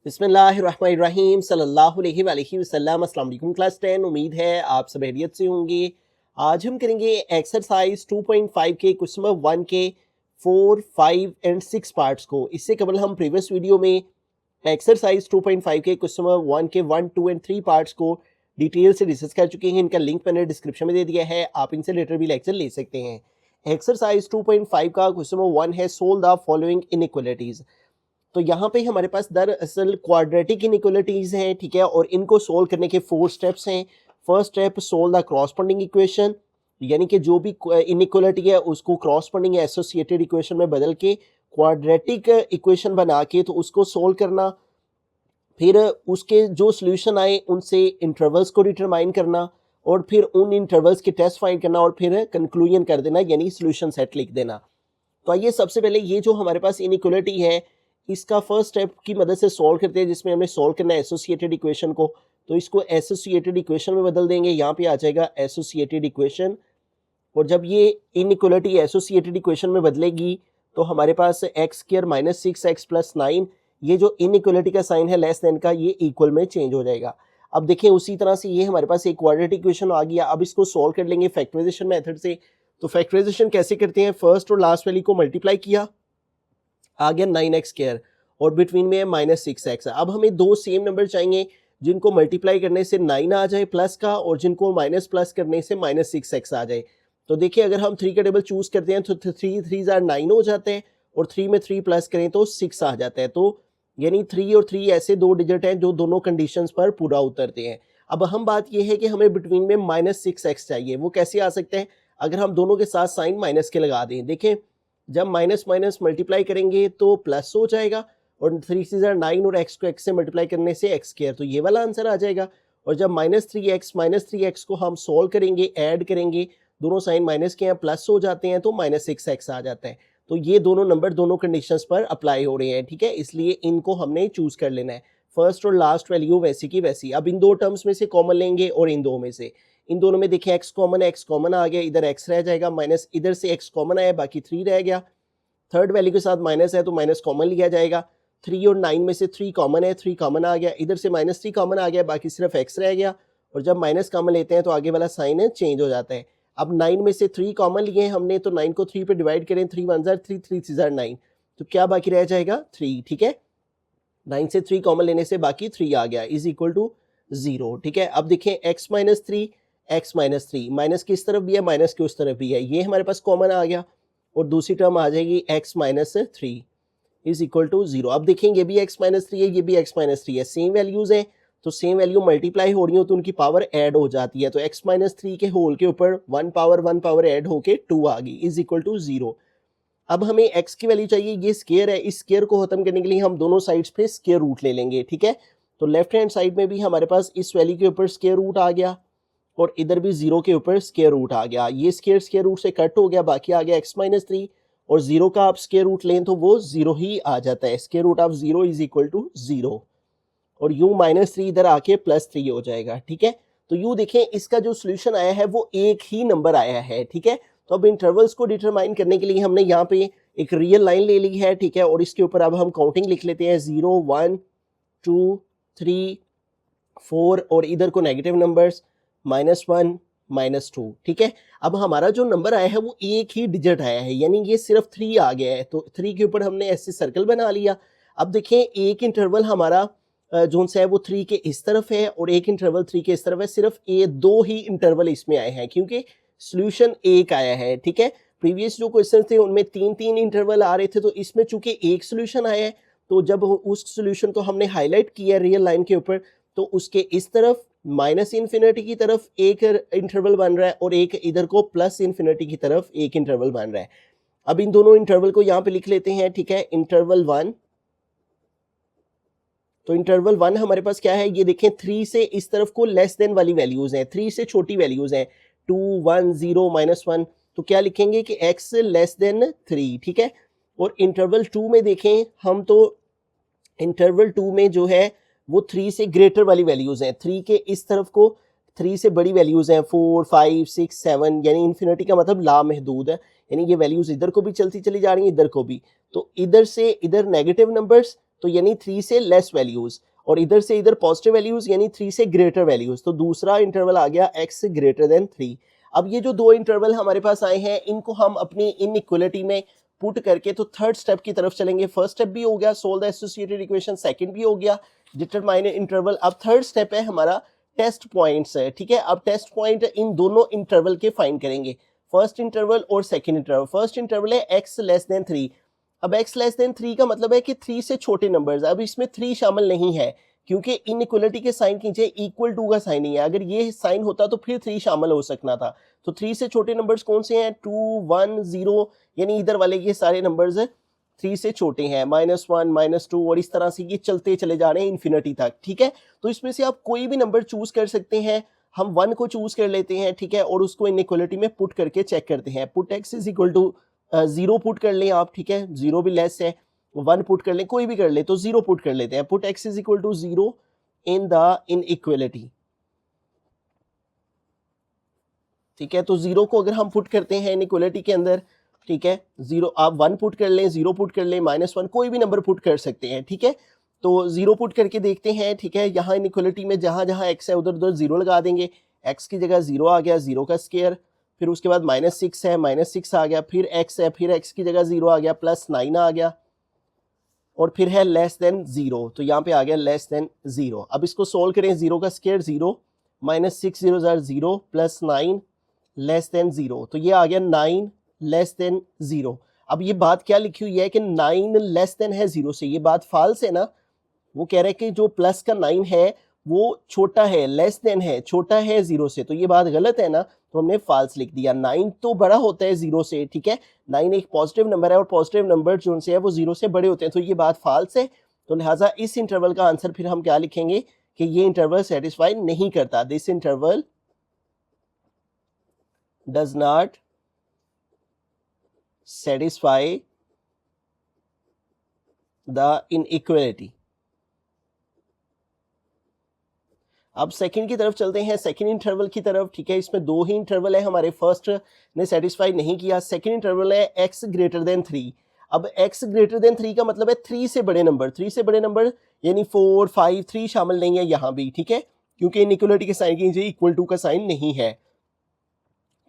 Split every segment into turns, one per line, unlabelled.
बिस्मिल्लाहिर्रहमानिर्रहीम सल्लल्लाहु अलैहि वसल्लम। अस्सलाम वालेकुम क्लास 10। उम्मीद है आप सब खैरियत से होंगे। आज हम करेंगे एक्सरसाइज 2.5 के क्वेश्चन नंबर 1 के 4, 5 एंड 6 पार्ट्स को। इससे कबल हम प्रीवियस वीडियो में एक्सरसाइज 2.5 के क्वेश्चन नंबर 1 के 1, 2 एंड 3 पार्ट्स को डिटेल से डिस्कस कर चुके हैं। इनका लिंक मैंने डिस्क्रिप्शन में दे दिया है, आप इनसे लेटर भी लेक्चर ले सकते हैं। एक्सरसाइज 2.5 का क्वेश्चन नंबर 1 है सोल्व द फॉलोइंग इनइक्वालिटीज। तो यहाँ पे हमारे पास दरअसल क्वाड्रेटिक इनइक्वालिटीज हैं, ठीक है, और इनको सोल्व करने के 4 स्टेप्स हैं। First step solve the corresponding equation, यानी कि जो भी इनइक्वालिटी है उसको क्रॉसपोंडिंग या एसोसिएटेड इक्वेशन में बदल के क्वाड्रेटिक इक्वेशन बना के तो उसको सोल्व करना। फिर उसके जो सोल्यूशन आए उनसे इंटरवल्स को डिटरमाइन करना और फिर उन इंटरवल्स के टेस्ट फाइंड करना और फिर कंक्लूजन कर देना, यानी सोल्यूशन सेट लिख देना। तो आइए सबसे पहले ये जो हमारे पास इनइक्वालिटी है इसका फर्स्ट स्टेप की मदद से सॉल्व करते हैं, जिसमें हमने सॉल्व करना है एसोसिएटेड इक्वेशन को। तो इसको एसोसिएटेड इक्वेशन में बदल देंगे, यहाँ पे आ जाएगा एसोसिएटेड इक्वेशन। और जब ये इनइक्वालिटी एसोसिएटेड इक्वेशन में बदलेगी तो हमारे पास x square minus 6x plus 9, ये जो इनइक्वालिटी का साइन है लेस देन का, ये इक्वल में चेंज हो जाएगा। अब देखें उसी तरह से ये हमारे पास एक क्वाड्रेटिक इक्वेशन आ गया। अब इसको सॉल्व कर लेंगे फैक्टराइजेशन मेथड से। तो फैक्टराइजेशन कैसे करते हैं, फर्स्ट और लास्ट वैल्यू को मल्टीप्लाई किया, आ गया 9x स्क्वायर और बिटवीन में है माइनस 6x। अब हमें दो सेम नंबर चाहिए जिनको मल्टीप्लाई करने से 9 आ जाए प्लस का, और जिनको माइनस प्लस करने से माइनस 6x आ जाए। तो देखिए अगर हम 3 का टेबल चूज करते हैं तो 3 3 9 हो जाते हैं, और 3 में 3 प्लस करें तो 6 आ जाता है। तो यानी 3 और 3 ऐसे दो डिजिट हैं जो दोनों कंडीशंस पर पूरा उतरते हैं। अब हम बात यह है कि हमें बिटवीन में माइनस 6x चाहिए। वो कैसे आ सकते हैं, अगर हम दोनों के साथ साइन माइनस के लगा दें। देखें जब माइनस माइनस मल्टीप्लाई करेंगे तो प्लस हो जाएगा, और 3 से 9 और x को x से मल्टीप्लाई करने से x स्क्वायर, तो ये वाला आंसर आ जाएगा। और जब माइनस 3x को हम सोल्व करेंगे, ऐड करेंगे, दोनों साइन माइनस के यहाँ प्लस हो जाते हैं तो माइनस 6x आ जाता है। तो ये दोनों नंबर दोनों कंडीशंस पर अप्लाई हो रहे हैं, ठीक है, इसलिए इनको हमने चूज कर लेना है। फर्स्ट और लास्ट वैल्यू वैसी की वैसी। अब इन दो टर्म्स में से कॉमन लेंगे और इन दो में से, इन दोनों में देखिए x कॉमन है, x कॉमन आ गया, इधर x रह जाएगा, माइनस इधर से x कॉमन आया, बाकी 3 रह गया। थर्ड वैल्यू के साथ माइनस है तो माइनस कॉमन लिया जाएगा। 3 और 9 में से 3 कॉमन है, 3 कॉमन आ गया, इधर से माइनस 3 कॉमन आ गया, बाकी सिर्फ x रह गया। और जब माइनस कॉमन लेते हैं तो आगे वाला साइन चेंज हो जाता है। अब 9 में से 3 कॉमन लिए हमने, तो 9 को 3 पे डिवाइड करें, 3 1 3, 3 3 9, तो क्या बाकी रह जाएगा 3, ठीक है। 9 से 3 कॉमन लेने से बाकी 3 आ गया, इज इक्वल टू 0, ठीक है। अब देखें x minus 3, x minus 3, minus किस तरफ भी है, माइनस की उस तरफ भी है, ये हमारे पास कॉमन आ गया, और दूसरी टर्म आ जाएगी x minus 3 is equal to 0। अब देखें ये भी x माइनस 3 है, ये भी x माइनस 3 है, सेम वैल्यूज हैं, तो सेम वैल्यू मल्टीप्लाई हो रही हो तो उनकी पावर ऐड हो जाती है। तो x माइनस 3 के होल के ऊपर 1 पावर ऐड होके 2 आ गई, इज इक्वल टू 0। अब हमें x की वैल्यू चाहिए, ये स्क्वायर है, इस स्क्वायर को खत्म करने के लिए हम दोनों साइड्स पे स्क्वायर रूट ले लेंगे, ठीक है। तो लेफ्ट हैंड साइड में भी हमारे पास इस वैल्यू के ऊपर स्क्वायर रूट आ गया, और इधर भी 0 के ऊपर स्क्वायर रूट आ गया। ये स्क्वायर रूट से कट हो गया, बाकी आ गया x माइनस 3, और 0 का आप स्क्वायर रूट लें तो वो 0 ही आ जाता है। Square root of 0 is equal to 0, और यूं माइनस 3 इधर आके प्लस 3 हो जाएगा, ठीक है। तो यूं देखें इसका जो सोल्यूशन आया है वो एक ही नंबर आया है, ठीक है। तो अब इंटरवल्स को डिटरमाइन करने के लिए हमने यहाँ पे एक रियल लाइन ले ली है, ठीक है, और इसके ऊपर अब हम काउंटिंग लिख लेते हैं, 0 1 2 3 4, और इधर को नेगेटिव नंबर्स -1 -2, ठीक है। अब हमारा जो नंबर आया है वो एक ही डिजिट आया है, यानी ये सिर्फ 3 आ गया है, तो 3 के ऊपर हमने ऐसे सर्कल बना लिया। अब देखें एक इंटरवल हमारा जोन सा है वो 3 के इस तरफ है, और एक इंटरवल 3 के इस तरफ है। सिर्फ ये दो ही इंटरवल इसमें आए हैं क्योंकि सोल्यूशन एक आया है, ठीक है। प्रीवियस जो क्वेश्चन थे उनमें 3 इंटरवल आ रहे थे, तो इसमें चूंकि एक सोल्यूशन आया है, तो जब उस सोल्यूशन को हमने हाईलाइट किया रियल लाइन के ऊपर, तो उसके इस तरफ माइनस इन्फिनिटी की तरफ एक इंटरवल बन रहा है, और एक इधर को प्लस इन्फिनिटी की तरफ एक इंटरवल बन रहा है। अब इन दोनों इंटरवल को यहाँ पे लिख लेते हैं, ठीक है। इंटरवल 1, तो इंटरवल 1 हमारे पास क्या है, ये देखें 3 से इस तरफ को लेस देन वाली वैल्यूज हैं, 3 से छोटी वैल्यूज हैं, 2 1 0 -1, तो क्या लिखेंगे कि x लेस देन 3, ठीक है। और इंटरवल 2 में देखें हम, तो इंटरवल 2 में जो है वो 3 से ग्रेटर वाली वैल्यूज हैं, 3 के इस तरफ को 3 से बड़ी वैल्यूज हैं, 4 5 6 7, यानी इन्फिनिटी का मतलब लामहदूद है, यानी ये वैल्यूज इधर को भी चलती चली जा रही हैं, इधर को भी। तो इधर से इधर नेगेटिव नंबर्स, तो यानी 3 से लेस वैल्यूज, और इधर से इधर पॉजिटिव वैल्यूज यानी 3 से ग्रेटर वैल्यूज, तो दूसरा इंटरवल आ गया x ग्रेटर देन 3। अब ये जो दो इंटरवल हमारे पास आए हैं इनको हम अपनी इनइक्वालिटी में पुट करके तो थर्ड स्टेप की तरफ चलेंगे। फर्स्ट स्टेप भी हो गया solve the associated equation, second भी हो गया डिटरमाइन इंटरवल। अब थर्ड स्टेप है हमारा टेस्ट पॉइंट्स है, ठीक है। अब टेस्ट पॉइंट इन दोनों इंटरवल के फाइंड करेंगे, फर्स्ट इंटरवल और सेकंड इंटरवल। फर्स्ट इंटरवल है x लेस देन 3। अब x लेस देन 3 का मतलब है कि 3 से छोटे नंबर्स, अब इसमें 3 शामिल नहीं है क्योंकि इनइक्वालिटी के साइन के नीचे इक्वल टू का साइन नहीं है, अगर ये साइन होता तो फिर 3 शामिल हो सकना था। तो 3 से छोटे नंबर्स कौन से हैं, 2 1 0, यानी इधर वाले ये सारे नंबर्स 3 से छोटे हैं, -1 -2 और इस तरह से ये चलते चले जा रहे हैं इन्फिनिटी तक, ठीक है। तो इसमें से आप कोई भी नंबर चूज कर सकते हैं, हम 1 को चूज कर लेते हैं, ठीक है, और उसको इनइक्वालिटी में पुट करके चेक करते हैं। Put x is equal to 0 put कर लें आप, ठीक है, 0 भी लेस है, 1 पुट कर लें, कोई भी कर ले, तो 0 पुट कर लेते हैं। Put x is equal to 0 in the inequality, ठीक है। तो 0 को अगर हम पुट करते हैं इनइक्वालिटी के अंदर, ठीक है, 0 आप 1 पुट कर लें, 0 पुट कर लें, -1, कोई भी नंबर पुट कर सकते हैं, ठीक है। तो 0 पुट करके देखते हैं, ठीक है। यहाँ इनइक्वालिटी में जहाँ जहाँ x है उधर उधर 0 लगा देंगे, x की जगह 0 आ गया, 0 का स्क्वायर, फिर उसके बाद -6 है, -6 आ गया, फिर x है, फिर x की जगह 0 आ गया, +9 आ गया, और फिर है लेस देन 0, तो यहाँ पे आ गया लेस देन 0। अब इसको सोल्व करें, 0 का स्क्वायर 0, -6 0 0, +9 लेस देन 0, तो ये आ गया 9 लेस देन 0। अब ये बात क्या लिखी हुई है कि 9 लेस देन है 0 से, ये बात फाल्स है ना। वो कह रहे हैं कि जो प्लस का 9 है वो छोटा है, लेस देन है, छोटा है 0 से, तो ये बात गलत है ना, तो हमने फाल्स लिख दिया। 9 तो बड़ा होता है 0 से, ठीक है, 9 एक पॉजिटिव नंबर है और पॉजिटिव नंबर जो से है वो 0 से बड़े होते हैं, तो ये बात फाल्स है। तो लिहाजा इस इंटरवल का आंसर फिर हम क्या लिखेंगे कि ये इंटरवल सेटिस्फाई नहीं करता, this interval does not satisfy the inequality. अब सेकंड की तरफ चलते हैं, सेकंड इंटरवल की तरफ, ठीक है। इसमें दो ही इंटरवल है हमारे, फर्स्ट ने सेटिस्फाई नहीं किया, सेकंड इंटरवल है x ग्रेटर देन 3। अब x ग्रेटर देन 3 का मतलब है 3 से बड़े नंबर, 3 से बड़े नंबर यानी 4 5, 3 शामिल नहीं है यहाँ भी, ठीक है, क्योंकि इनइक्वालिटी के साइन के नीचे इक्वल टू का साइन नहीं है।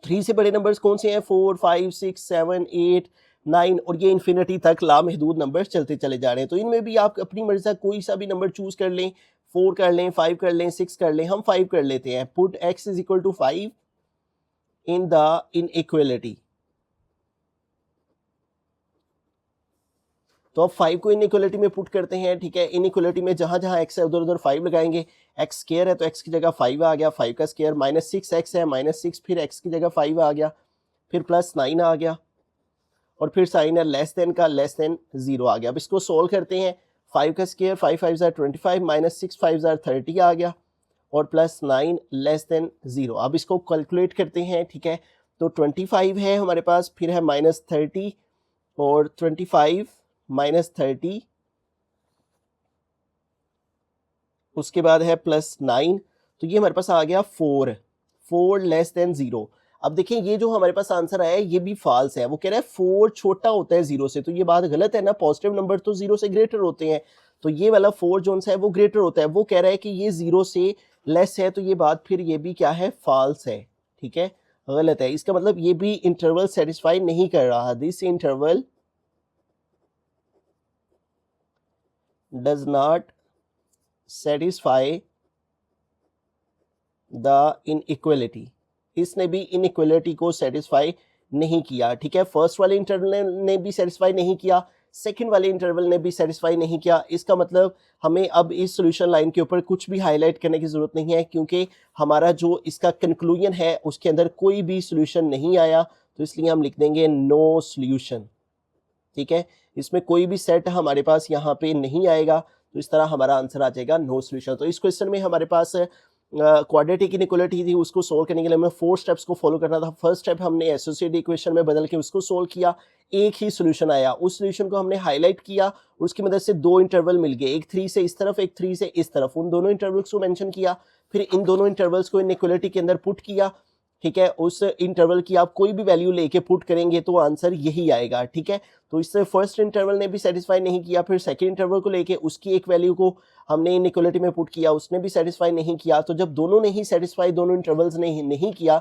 3 से बड़े नंबर्स कौन से हैं, 4 5 6 7 8 9, और ये इन्फिनिटी तक लामहदूद नंबर्स चलते चले जा रहे हैं। तो इनमें भी आप अपनी मर्जी से कोई सा भी नंबर चूज कर लें, 4 कर लें, 5 कर लें, 6 कर लें, हम 5 कर लेते हैं। Put x is equal to 5 in the inequality, तो अब 5 को इनइक्वालिटी में पुट करते हैं, ठीक है। इनइक्वालिटी में जहां जहां x है उधर उधर 5 लगाएंगे, x स्क्वायर है तो x की जगह 5 आ गया, 5 का स्क्वायर, -6x है, -6 फिर x की जगह 5 आ गया, फिर +9 आ गया, और फिर साइन है लेस देन का, लेस देन 0 आ गया। अब इसको सोल्व करते हैं, 5 का स्क्वायर 5 5 25, -6 5 30 आ गया, और +9 लेस देन 0। अब इसको कैलकुलेट करते हैं, ठीक है। तो 25 है हमारे पास, फिर है -30 और 25 -30, उसके बाद है +9, तो ये हमारे पास आ गया 4 लेस देन 0। अब देखें ये जो हमारे पास आंसर आया है ये भी फॉल्स है, वो कह रहा है 4 छोटा होता है 0 से, तो ये बात गलत है ना, पॉजिटिव नंबर तो 0 से ग्रेटर होते हैं, तो ये वाला 4 जो है वो ग्रेटर होता है। वो कह रहा है कि ये 0 से लेस है, तो ये बात फिर ये भी क्या है, फॉल्स है, ठीक है, गलत है। इसका मतलब ये भी इंटरवल सेटिस्फाई नहीं कर रहा, this interval does not satisfy the inequality, इसने भी इनइक्वालिटी को सेटिस्फाई नहीं किया, ठीक है। फर्स्ट वाले इंटरवल ने भी सेटिस्फाई नहीं किया, सेकंड वाले इंटरवल ने भी सेटिस्फाई नहीं किया। इसका मतलब हमें अब इस सॉल्यूशन लाइन के ऊपर कुछ भी हाईलाइट करने की जरूरत नहीं है, क्योंकि हमारा जो इसका कंक्लूजन है उसके अंदर कोई भी सॉल्यूशन नहीं आया, तो इसलिए हम लिख देंगे नो सॉल्यूशन, ठीक है। इसमें कोई भी सेट हमारे पास यहाँ पे नहीं आएगा, तो इस तरह हमारा आंसर आ जाएगा नो सॉल्यूशन। तो इस क्वेश्चन में हमारे पास क्वाड्रेटिक इनइक्वालिटी थी, उसको सोल्व करने के लिए हमें 4 स्टेप्स को फॉलो करना था। फर्स्ट स्टेप हमने एसोसिएटेड इक्वेशन में बदल के उसको सोल्व किया, एक ही सॉल्यूशन आया, उस सॉल्यूशन को हमने हाईलाइट किया, उसकी मदद से 2 इंटरवल मिल गए, एक 3 से इस तरफ, एक 3 से इस तरफ, उन दोनों इंटरवल्स को मेंशन किया, फिर इन दोनों इंटरवल्स को इनइक्वालिटी के अंदर पुट किया, ठीक है, उस इंटरवल की आप कोई भी वैल्यू लेके पुट करेंगे तो आंसर यही आएगा, ठीक है। तो इससे फर्स्ट इंटरवल ने भी सेटिस्फाई नहीं किया, फिर सेकंड इंटरवल को लेके उसकी एक वैल्यू को हमने इनइक्वालिटी में पुट किया, उसने भी सेटिस्फाई नहीं किया। तो जब दोनों ने ही सेटिस्फाई, दोनों इंटरवल्स ने नहीं किया,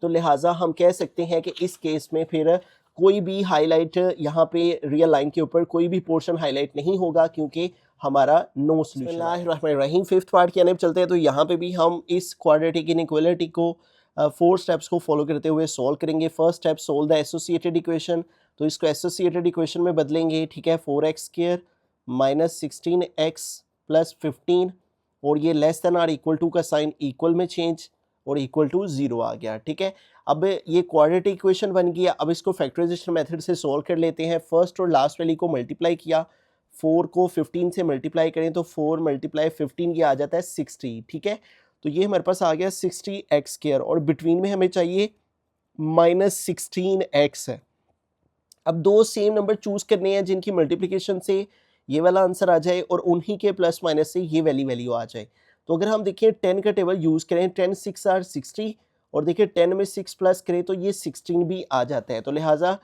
तो लिहाजा हम कह सकते हैं कि इस केस में फिर कोई भी हाईलाइट यहाँ पे रियल लाइन के ऊपर कोई भी पोर्शन हाईलाइट नहीं होगा, क्योंकि हमारा नो सोल्यूशन। फिफ्थ पार्ट की तरफ चलते हैं। तो यहाँ पे भी हम इस क्वाड्रेटिक इनइक्वालिटी को 4 स्टेप्स को फॉलो करते हुए सॉल्व करेंगे। First step, solve the associated equation. तो इसको एसोसिएटेड इक्वेशन में बदलेंगे, ठीक है। 4x² माइनस 16x प्लस 15, और ये less than or equal to का साइन इक्वल में चेंज और इक्वल टू 0 आ गया, ठीक है। अब ये क्वाड्रेटिक इक्वेशन बन गया। अब इसको फैक्टराइजेशन मेथड से सॉल्व कर लेते हैं। फर्स्ट और लास्ट वैल्यू को मल्टीप्लाई किया, 4 को 15 से मल्टीप्लाई करें तो 4 मल्टीप्लाई 15 ये आ जाता है 60, ठीक है। तो ये हमारे पास आ गया 60x², और बिटवीन में हमें चाहिए -16x है। अब दो सेम नंबर चूज करने हैं जिनकी मल्टीप्लिकेशन से ये वाला आंसर आ जाए और उन्हीं के प्लस माइनस से ये वाली वैल्यू आ जाए। तो अगर हम देखें 10 का टेबल यूज करें, 10 6 आर 60, और देखिए 10 में 6 प्लस करें तो ये 16 भी आ जाता है। तो लिहाजा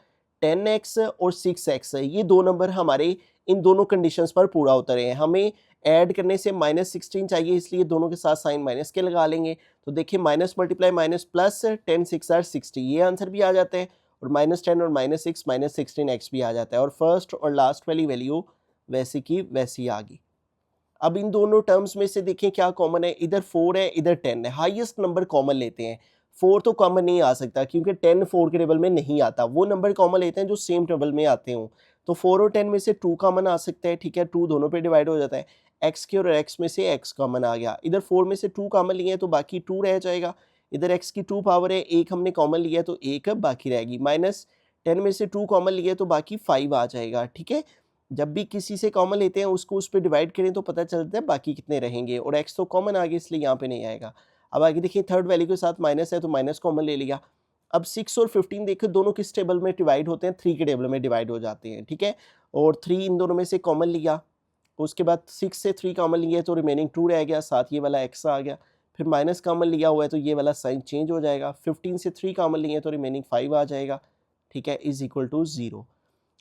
10x और 6x ये दो नंबर हमारे इन दोनों कंडीशंस पर पूरा उतरे हैं। हमें ऐड करने से -16 चाहिए, इसलिए दोनों के साथ साइन माइनस के लगा लेंगे। तो देखिए minus multiply minus plus 10 6 or 60, ये आंसर भी आ जाता है, और -10 और -6 -16x भी आ जाता है, और फर्स्ट और लास्ट वाली वैल्यू वैसी की वैसी आ गई। अब इन दोनों टर्म्स में से देखें क्या कॉमन है, इधर 4 है इधर 10 है, हाईएस्ट नंबर कॉमन लेते हैं। 4 तो कॉमन नहीं आ सकता क्योंकि 10 4 के टेबल में नहीं आता, वो नंबर कॉमन लेते हैं जो सेम टेबल में आते हों। तो 4 और 10 में से 2 कॉमन आ सकता है, ठीक है, 2 दोनों पे डिवाइड हो जाता है। x के और x में से x कॉमन आ गया, इधर 4 में से 2 कॉमन लिए हैं तो बाकी 2 रह जाएगा। इधर x की 2 पावर है, एक हमने कॉमन लिया तो एक बाकी रहेगी। -10 में से 2 कॉमन लिए तो बाकी 5 आ जाएगा, ठीक है। जब भी किसी से कॉमन लेते हैं उसको उस पर डिवाइड करें तो पता चलता है बाकी कितने रहेंगे, और x तो कॉमन आ गया इसलिए यहाँ पे नहीं आएगा। अब आगे देखिए थर्ड वैल्यू के साथ माइनस है तो माइनस कॉमन ले लिया। अब 6 और 15 देखो दोनों किस टेबल में डिवाइड होते हैं, 3 के टेबल में डिवाइड हो जाते हैं, ठीक है। और 3 इन दोनों में से कॉमन लिया, उसके बाद 6 से 3 कॉमन लिए तो रिमेनिंग 2 रह गया, साथ ये वाला x आ गया। फिर माइनस कॉमन लिया हुआ है तो ये वाला साइन चेंज हो जाएगा। 15 से 3 कॉमन लिए तो रिमेनिंग 5 आ जाएगा, ठीक है, इज इक्वल टू 0।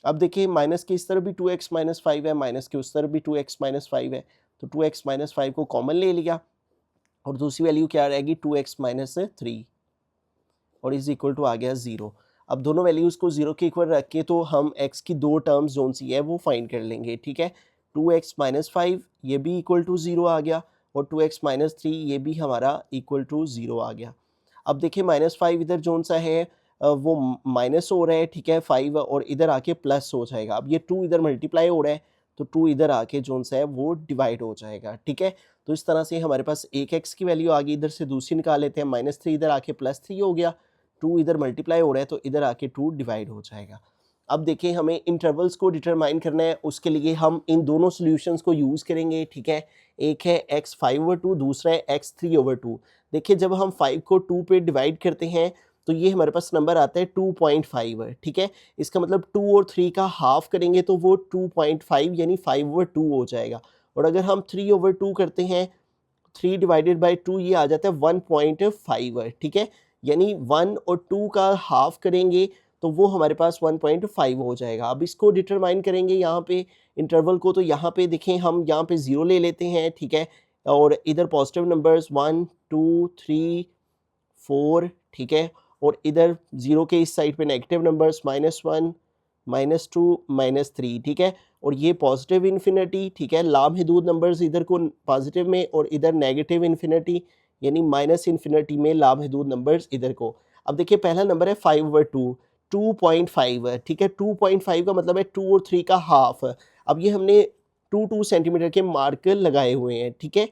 अब देखिए माइनस के इस तरफ भी 2x माइनस 5 है, माइनस के उस तरफ भी 2x माइनस 5 है, तो 2x माइनस 5 को कॉमन ले लिया, और दूसरी वैल्यू क्या रहेगी 2x माइनस 3, और इज इक्वल टू आ गया 0। अब दोनों वैल्यूज़ को 0 के इक्वल रख के तो हम x की दो टर्म्स जोन सी है वो फाइंड कर लेंगे, ठीक है। 2x माइनस 5 ये भी इक्वल टू 0 आ गया, और 2x माइनस 3 ये भी हमारा इक्वल टू 0 आ गया। अब देखिए -5 इधर जोन सा है वो माइनस हो रहा है, ठीक है, 5, और इधर आके प्लस हो जाएगा। अब ये 2 इधर मल्टीप्लाई हो रहा है तो 2 इधर आके जोन सा है वो डिवाइड हो जाएगा, ठीक है। तो इस तरह से हमारे पास एक x की वैल्यू आ गई, इधर से दूसरी निकाल लेते हैं, -3 इधर आके +3 हो गया, 2 इधर मल्टीप्लाई हो रहा है तो इधर आके 2 डिवाइड हो जाएगा। अब देखिए हमें इंटरवल्स को डिटरमाइन करना है, उसके लिए हम इन दोनों सॉल्यूशंस को यूज़ करेंगे, ठीक है। एक है x 5/2, दूसरा है x 3/2। देखिए जब हम 5 को 2 पे डिवाइड करते हैं तो ये हमारे पास नंबर आता है 2.5, ठीक है। इसका मतलब 2 और 3 का हाफ करेंगे तो वो 2.5 यानी 5/2 हो जाएगा। और अगर हम 3/2 करते हैं, 3 डिवाइडेड बाई 2 ये आ जाता है 1.5, ठीक है। यानी 1 और 2 का हाफ करेंगे तो वो हमारे पास 1.5 हो जाएगा। अब इसको डिटरमाइन करेंगे यहाँ पे इंटरवल को, तो यहाँ पे देखें हम यहाँ पे 0 ले लेते हैं, ठीक है, और इधर पॉजिटिव नंबर्स 1 2 3 4, ठीक है, और इधर 0 के इस साइड पे नेगेटिव नंबर्स -1 -2 -3, ठीक है, और ये पॉजिटिव इन्फिनिटी, ठीक है, लामहदूद नंबर्स इधर को पॉजिटिव में और इधर नेगेटिव इन्फिनिटी यानी माइनस इन्फिनिटी में लामहदूद नंबर्स इधर को। अब देखिए पहला नंबर है 5/2, 2.5, ठीक है, 2.5 का मतलब है 2 और 3 का हाफ। अब ये हमने 2 सेंटीमीटर के मार्क लगाए हुए हैं, ठीक है,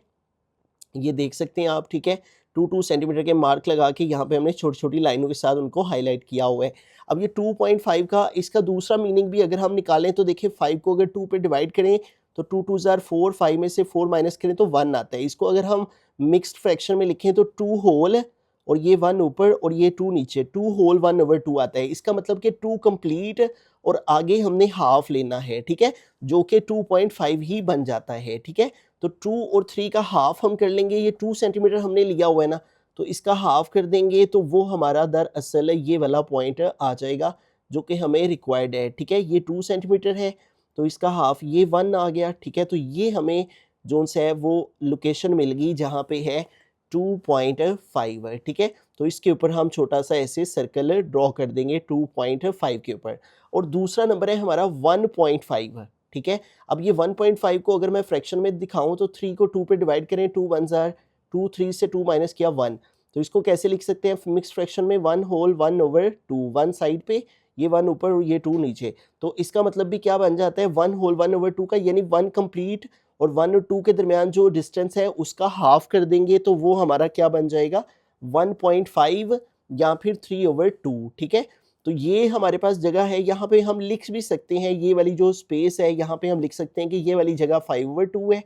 ये देख सकते हैं आप, ठीक है, 2 सेंटीमीटर के मार्क लगा के यहाँ पे हमने छोटी छोटी लाइनों के साथ उनको हाईलाइट किया हुआ है। अब ये 2.5 का इसका दूसरा मीनिंग भी अगर हम निकालें तो देखिए 5 को अगर 2 पे डिवाइड करें तो 2 2 ज़ार 4, 5 में से 4 माइनस करें तो 1 आता है। इसको अगर हम मिक्स्ड फ्रैक्शन में लिखें तो 2 होल और ये 1 ऊपर और ये 2 नीचे, 2 होल 1/2 आता है। इसका मतलब कि 2 कंप्लीट और आगे हमने हाफ लेना है, ठीक है, जो कि 2.5 ही बन जाता है, ठीक है। तो 2 और 3 का हाफ हम कर लेंगे, ये 2 सेंटीमीटर हमने लिया हुआ है ना, तो इसका हाफ कर देंगे तो वो हमारा दरअसल ये वाला पॉइंट आ जाएगा जो कि हमें रिक्वायर्ड है, ठीक है। ये 2 सेंटीमीटर है तो इसका हाफ ये 1 आ गया, ठीक है। तो ये हमें जोन से है वो लोकेशन मिल गई जहाँ पे है 2.5 है, ठीक है। तो इसके ऊपर हम छोटा सा ऐसे सर्कल ड्रॉ कर देंगे 2.5 के ऊपर। और दूसरा नंबर है हमारा 1.5, ठीक है। अब ये 1.5 को अगर मैं फ्रैक्शन में दिखाऊं तो 3 को 2 पे डिवाइड करें, 2 1 जार 2, 3 से 2 माइनस किया 1, तो इसको कैसे लिख सकते हैं मिक्स फ्रैक्शन में 1 होल 1/2, 1 साइड पे ये 1 ऊपर और ये 2 नीचे। तो इसका मतलब भी क्या बन जाता है 1 होल 1/2 का, यानी 1 कंप्लीट और 1 और 2 के दरमियान जो डिस्टेंस है उसका हाफ कर देंगे तो वो हमारा क्या बन जाएगा 1.5 या फिर 3/2, ठीक है। तो ये हमारे पास जगह है, यहाँ पे हम लिख भी सकते हैं ये वाली जो स्पेस है यहाँ पे हम लिख सकते हैं कि ये वाली जगह 5/2 है,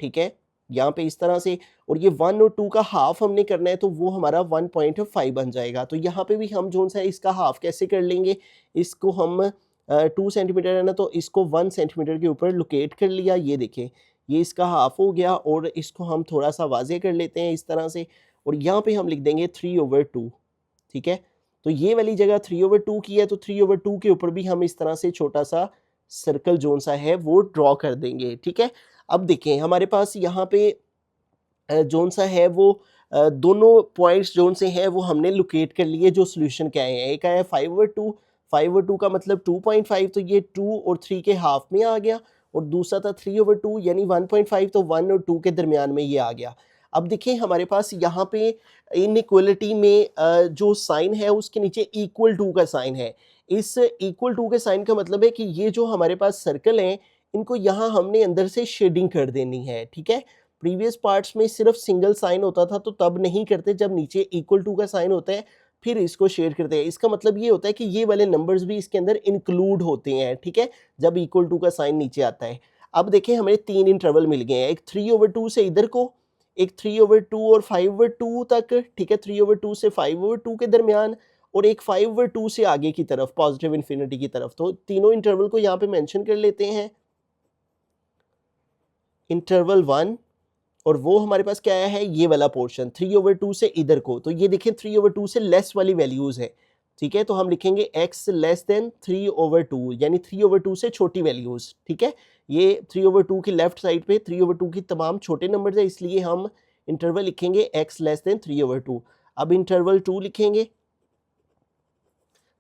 ठीक है, यहाँ पे इस तरह से। और ये 1 और 2 का हाफ हमने करना है तो वो हमारा 1.5 बन जाएगा। तो यहाँ पे भी हम जो सा इसका हाफ कैसे कर लेंगे, इसको हम 2 सेंटीमीटर है ना तो इसको 1 सेंटीमीटर के ऊपर लोकेट कर लिया, ये देखें ये इसका हाफ हो गया। और इसको हम थोड़ा सा वाजे कर लेते हैं इस तरह से और यहाँ पे हम लिख देंगे 3/2, ठीक है। तो ये वाली जगह 3/2 की है तो 3/2 के ऊपर भी हम इस तरह से छोटा सा सर्कल जोन सा है वो ड्रॉ कर देंगे, ठीक है। अब देखें हमारे पास यहाँ पे जोन सा है वो दोनों पॉइंट्स जोन से हैं वो हमने लोकेट कर लिए जो सोल्यूशन के आए हैं। एक आया 5/2, 5/2 का मतलब 2.5, तो ये 2 और 3 के हाफ में आ गया। और दूसरा था 3/2 यानी 1.5, तो 1 और 2 के दरमियान में ये आ गया। अब देखिए हमारे पास यहाँ पे इनइक्वलिटी में जो साइन है उसके नीचे इक्वल टू का साइन है। इस इक्वल टू के साइन का मतलब है कि ये जो हमारे पास सर्कल हैं इनको यहाँ हमने अंदर से शेडिंग कर देनी है, ठीक है। प्रीवियस पार्ट्स में सिर्फ सिंगल साइन होता था तो तब नहीं करते, जब नीचे इक्वल टू का साइन होता है फिर इसको शेड करते हैं। इसका मतलब ये होता है कि ये वाले नंबर्स भी इसके अंदर इंक्लूड होते हैं, ठीक है, जब इक्वल टू का साइन नीचे आता है। अब देखें हमें 3 इंटरवल मिल गए हैं, एक 3/2 से इधर को, एक 3/2 और 5/2 तक, ठीक है, 3/2 से 5/2 के दरमियान, और एक 5/2 से आगे की तरफ पॉजिटिव इन्फिनिटी की तरफ। तो तीनों इंटरवल को यहाँ पे मेंशन कर लेते हैं, इंटरवल 1, और वो हमारे पास क्या आया है ये वाला पोर्शन 3/2 से इधर को। तो ये देखें 3/2 से लेस वाली वैल्यूज है, ठीक है। तो हम लिखेंगे x लेस देन 3/2 यानी 3/2 से छोटी वैल्यूज, ठीक है। ये 3/2 की लेफ्ट साइड पे 3/2 की तमाम छोटे नंबर है, इसलिए हम इंटरवल लिखेंगे x लेस देन 3/2। अब इंटरवल 2 लिखेंगे।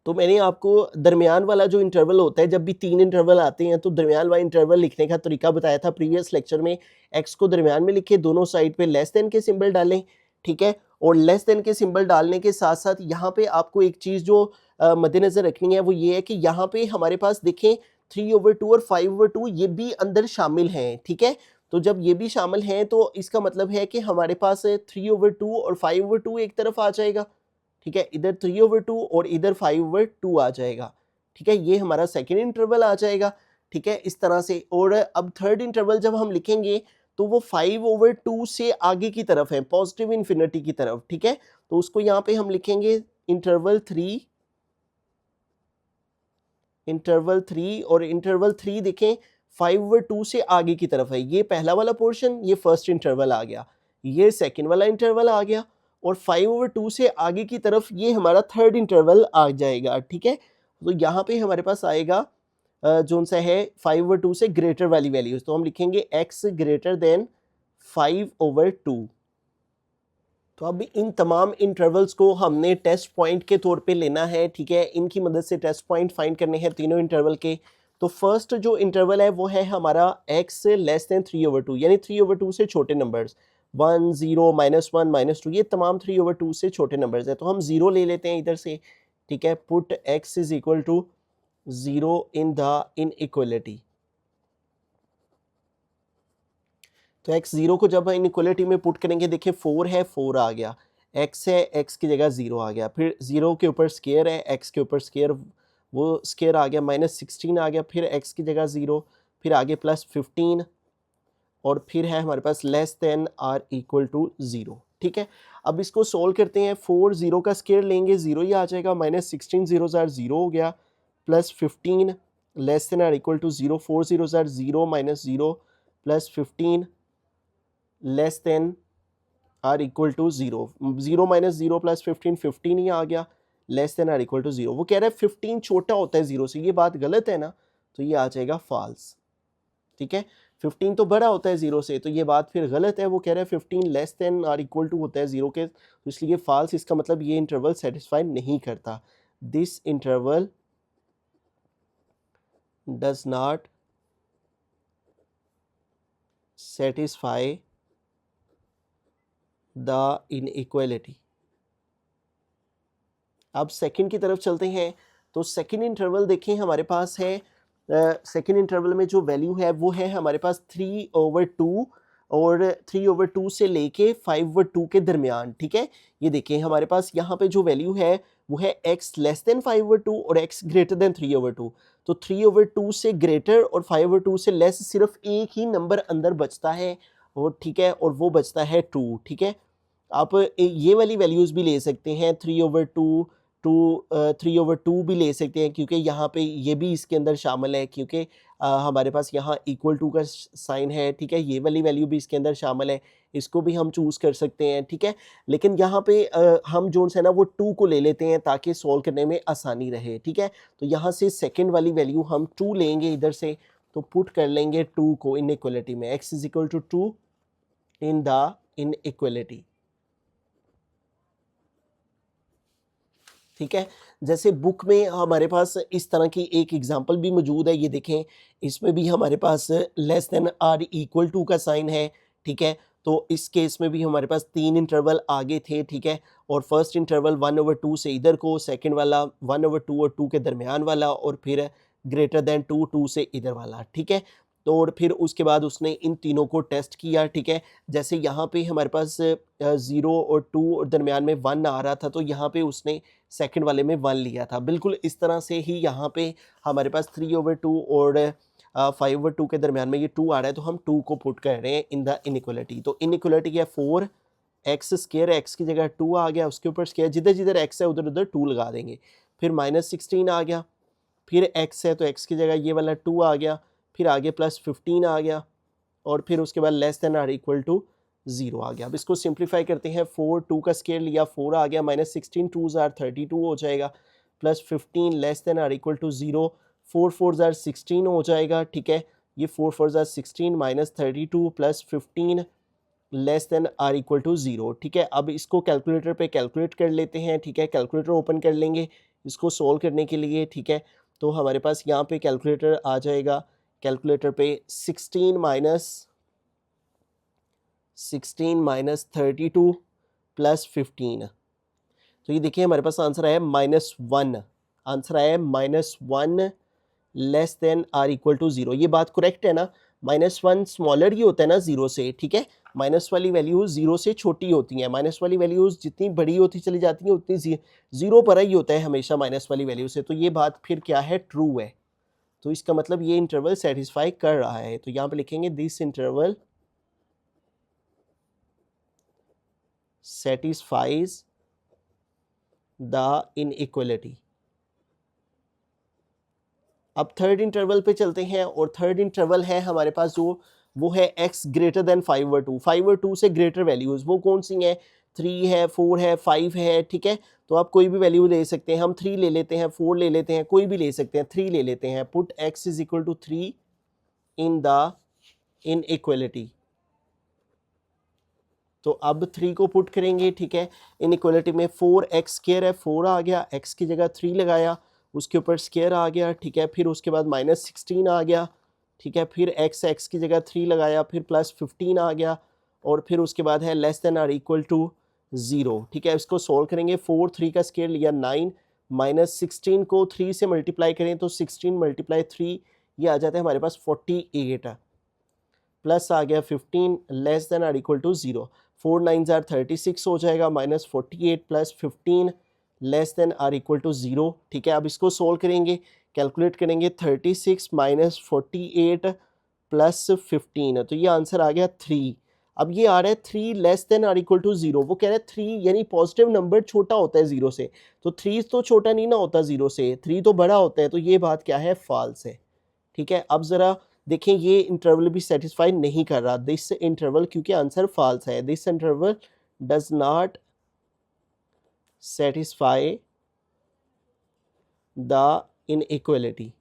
तो मैंने आपको दरमियान वाला जो इंटरवल होता है, जब भी 3 इंटरवल आते हैं तो दरमियान वाला इंटरवल लिखने का तरीका बताया था प्रीवियस लेक्चर में। x को दरमियान में लिखे, दोनों साइड पे लेस देन के सिंबल डालें, ठीक है। और लेस देन के सिंबल डालने के साथ साथ यहाँ पे आपको एक चीज़ जो मद्देनज़र रखनी है वो ये है कि यहाँ पे हमारे पास देखें 3/2 और 5/2 ये भी अंदर शामिल हैं, ठीक है। तो जब ये भी शामिल हैं तो इसका मतलब है कि हमारे पास 3/2 और 5/2 एक तरफ आ जाएगा, ठीक है, इधर 3/2 और इधर 5/2 आ जाएगा, ठीक है। ये हमारा सेकेंड इंटरवल आ जाएगा, ठीक है, इस तरह से। और अब थर्ड इंटरवल जब हम लिखेंगे तो वो 5/2 से आगे की तरफ है, पॉजिटिव इन्फिनिटी की तरफ, ठीक है। तो उसको यहाँ पे हम लिखेंगे इंटरवल 3, इंटरवल 3, और इंटरवल 3 देखें 5/2 से आगे की तरफ है। ये पहला वाला पोर्शन, ये फर्स्ट इंटरवल आ गया, ये सेकेंड वाला इंटरवल आ गया, और 5/2 से आगे की तरफ ये हमारा थर्ड इंटरवल आ जाएगा, ठीक है। तो यहाँ पे हमारे पास आएगा जोन सा है 5/2 से ग्रेटर वाली वैल्यूज, तो हम लिखेंगे x ग्रेटर देन 5/2। तो अब इन तमाम इंटरवल्स को हमने टेस्ट पॉइंट के तौर पे लेना है, ठीक है। इनकी मदद से टेस्ट पॉइंट फाइंड करने हैं तीनों इंटरवल के। तो फर्स्ट जो इंटरवल है वो है हमारा x लेस देन 3/2 यानी 3/2 से छोटे नंबर्स, 1 0 -1 -2 ये तमाम 3/2 से छोटे नंबर्स है। तो हम 0 ले लेते हैं इधर से, ठीक है। Put x is equal to 0 in the inequality. तो x 0 को जब इनइक्वालिटी में पुट करेंगे, देखिए 4 है 4 आ गया, x है x की जगह 0 आ गया, फिर 0 के ऊपर स्केयर है, x के ऊपर स्केयर, वो स्केयर आ गया, -16 आ गया, फिर x की जगह 0, फिर आगे +15, और फिर है हमारे पास less than or equal to 0, ठीक है। अब इसको सोल्व करते हैं, 4 0 का स्केयर लेंगे 0 ही आ जाएगा, -16 0 ज़ार 0 हो गया, +15 less than or equal to 0, 4 0 ज़ार 0 -0 +15 less than or equal to 0, 0 minus 0 plus 15, 15 ही आ गया, less than or equal to 0। वो कह रहा है 15 छोटा होता है 0 से, ये बात गलत है ना, तो ये आ जाएगा फॉल्स। ठीक है, 15 तो बड़ा होता है 0 से, तो ये बात फिर गलत है। वो कह रहा है 15 less than or equal to होता है 0 के, तो इसलिए फॉल्स। इसका मतलब ये इंटरवल सेटिस्फाई नहीं करता। This interval does not satisfy the inequality. अब सेकंड की तरफ चलते हैं। तो सेकंड इंटरवल देखें हमारे पास है, सेकंड इंटरवल में जो वैल्यू है वो है हमारे पास 3/2 और 3/2 से लेके 5/2 के दरमियान। ठीक है, ये देखें हमारे पास यहाँ पे जो वैल्यू है वो है x लेस देन 5/2 और x ग्रेटर देन 3/2। तो 3/2 से ग्रेटर और 5/2 से लेस सिर्फ एक ही नंबर अंदर बचता है, और ठीक है, और वो बचता है 2। ठीक है, आप ये वाली वैल्यूज़ भी ले सकते हैं, 3/2 3/2 भी ले सकते हैं, क्योंकि यहाँ पे ये भी इसके अंदर शामिल है, क्योंकि हमारे पास यहाँ इक्वल टू का साइन है। ठीक है, ये वाली वैल्यू भी इसके अंदर शामिल है, इसको भी हम चूज़ कर सकते हैं। ठीक है, लेकिन यहाँ पे हम जो है ना वो 2 को ले लेते हैं ताकि सॉल्व करने में आसानी रहे। ठीक है, तो यहाँ से सेकेंड वाली वैल्यू हम 2 लेंगे इधर से, तो पुट कर लेंगे 2 को इनइक्वालिटी में, x is equal to 2 in the inequality. ठीक है, जैसे बुक में हमारे पास इस तरह की एक एग्जांपल भी मौजूद है, ये देखें, इसमें भी हमारे पास less than or equal to का साइन है। ठीक है, तो इस केस में भी हमारे पास 3 इंटरवल आगे थे। ठीक है, और फर्स्ट इंटरवल 1/2 से इधर को, सेकंड वाला 1/2 और 2 के दरमियान वाला, और फिर ग्रेटर देन 2 2 से इधर वाला। ठीक है, तो और फिर उसके बाद उसने इन तीनों को टेस्ट किया। ठीक है, जैसे यहाँ पे हमारे पास 0 और 2 और दरमियान में 1 आ रहा था, तो यहाँ पे उसने सेकंड वाले में 1 लिया था। बिल्कुल इस तरह से ही यहाँ पे हमारे पास 3/2 और 5/2 के दरमियान में ये 2 आ रहा है, तो हम 2 को पुट कर रहे हैं इन द इनइक्वालिटी। तो इनइक्वालिटी है 4x स्क्वायर, x की जगह 2 आ गया, उसके ऊपर स्क्वायर, जिधर जिधर x है उधर उधर 2 लगा देंगे। फिर -16 आ गया, फिर x है तो x की जगह ये वाला 2 आ गया, फिर आगे +15 आ गया, और फिर उसके बाद less than or equal to 0 आ गया। अब इसको सिंप्लीफाई करते हैं, 4 2 का स्केयर लिया, 4 आ गया, -16 2s आर 32 हो जाएगा, +15 less than or equal to 0, 4 4s are 16 हो जाएगा। ठीक है, ये 4 4s are 16 -32 +15 less than or equal to 0। ठीक है, अब इसको कैलकुलेटर पे कैलकुलेट कर लेते हैं। ठीक है, कैलकुलेटर ओपन कर लेंगे इसको सोल्व करने के लिए। ठीक है, तो हमारे पास यहाँ पे कैलकुलेटर आ जाएगा, कैलकुलेटर पे 16 माइनस 32 प्लस 15, तो ये देखिए हमारे पास आंसर आया -1, आंसर आया -1 less than or equal to 0। ये बात करेक्ट है ना, -1 स्मॉलर ही होता है ना 0 से। ठीक है, माइनस वाली वैल्यूज़ 0 से छोटी होती हैं, माइनस वाली वैल्यूज़ जितनी बड़ी होती चली जाती हैं उतनी 0 पर ही होता है हमेशा माइनस वाली वैल्यू से। तो ये बात फिर क्या है, ट्रू है। तो इसका मतलब ये इंटरवल सेटिस्फाई कर रहा है। तो यहाँ पे लिखेंगे this interval satisfies the inequality. अब थर्ड इंटरवल पे चलते हैं, और थर्ड इंटरवल है हमारे पास जो, वो है x ग्रेटर देन 5/2, 5/2 से ग्रेटर वैल्यूज़ वो कौन सी हैं, 3 है, 4 है, 5 है। ठीक है, तो आप कोई भी वैल्यू ले सकते हैं, हम 3 ले लेते हैं, 4 ले लेते हैं, कोई भी ले सकते हैं, 3 ले लेते हैं। Put x is equal to 3 in the inequality. तो अब 3 को पुट करेंगे। ठीक है, इनइक्वालिटी में 4x स्क्वायर है, 4 आ गया, x की जगह 3 लगाया, उसके ऊपर स्क्वायर आ गया। ठीक है, फिर उसके बाद -16 आ गया। ठीक है, फिर x की जगह 3 लगाया, फिर +15 आ गया, और फिर उसके बाद है less than or equal to 0। ठीक है, इसको सोल्व करेंगे, 4 3 का स्क्वायर लिया 9, -16 को 3 से मल्टीप्लाई करें तो 16 × 3 ये आ जाता है हमारे पास 48, प्लस आ गया 15 less than or equal to 0, 4 9s are 36 हो जाएगा, -48 + 15 less than or equal to 0। ठीक है, अब इसको सोल्व करेंगे, कैलकुलेट करेंगे, 36 - 48 + 15, तो ये आंसर आ गया 3। अब ये आ रहा है 3 less than or equal to 0। वो कह रहा है 3 यानी पॉजिटिव नंबर छोटा होता है 0 से, तो 3 तो छोटा नहीं ना होता 0 से, 3 तो बड़ा होता है, तो ये बात क्या है, फॉल्स है। ठीक है, अब ज़रा देखें, ये इंटरवल भी सेटिस्फाई नहीं कर रहा दिस इंटरवल, क्योंकि आंसर फॉल्स है। This interval does not satisfy the inequality.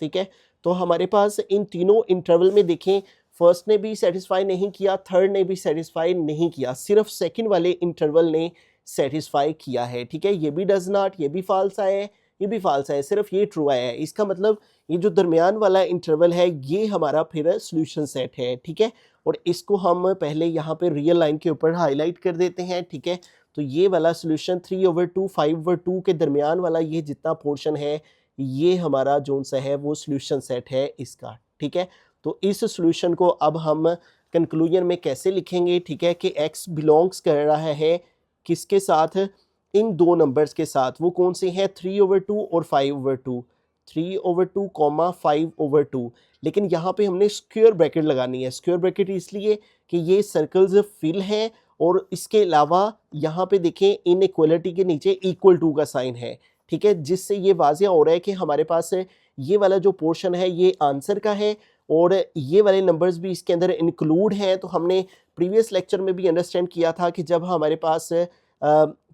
ठीक है, तो हमारे पास इन तीनों इंटरवल में देखें, फर्स्ट ने भी सेटिस्फाई नहीं किया, थर्ड ने भी सेटिस्फाई नहीं किया, सिर्फ सेकंड वाले इंटरवल ने सेटिस्फाई किया है। ठीक है, ये भी डज नॉट, ये भी फाल्स आया है, ये भी फाल्स आया है, सिर्फ ये ट्रू आया है। इसका मतलब ये जो दरमियान वाला इंटरवल है ये हमारा फिर सॉल्यूशन सेट है। ठीक है, और इसको हम पहले यहाँ पे रियल लाइन के ऊपर हाईलाइट कर देते हैं। ठीक है, तो ये वाला सॉल्यूशन 3/2 5/2 के दरमियान वाला ये जितना पोर्शन है ये हमारा जो सा है वो सॉल्यूशन सेट है इसका। ठीक है, तो इस सॉल्यूशन को अब हम कंक्लूजन में कैसे लिखेंगे? ठीक है, कि x बिलोंग्स कर रहा है किसके साथ? इन दो नंबर्स के साथ। वो कौन से हैं? 3/2 और 5/2। 3/2 कॉमा 5/2। लेकिन यहाँ पे हमने स्क्वायर ब्रैकेट लगानी है। स्क्वायर ब्रैकेट इसलिए कि ये सर्कल्स फिल हैं और इसके अलावा यहाँ पे देखें इनइक्वालिटी के नीचे इक्वल टू का साइन है। ठीक है, जिससे ये वाज़िया हो रहा है कि हमारे पास ये वाला जो पोर्शन है ये आंसर का है और ये वाले नंबर्स भी इसके अंदर इंक्लूड हैं। तो हमने प्रीवियस लेक्चर में भी अंडरस्टैंड किया था कि जब हमारे पास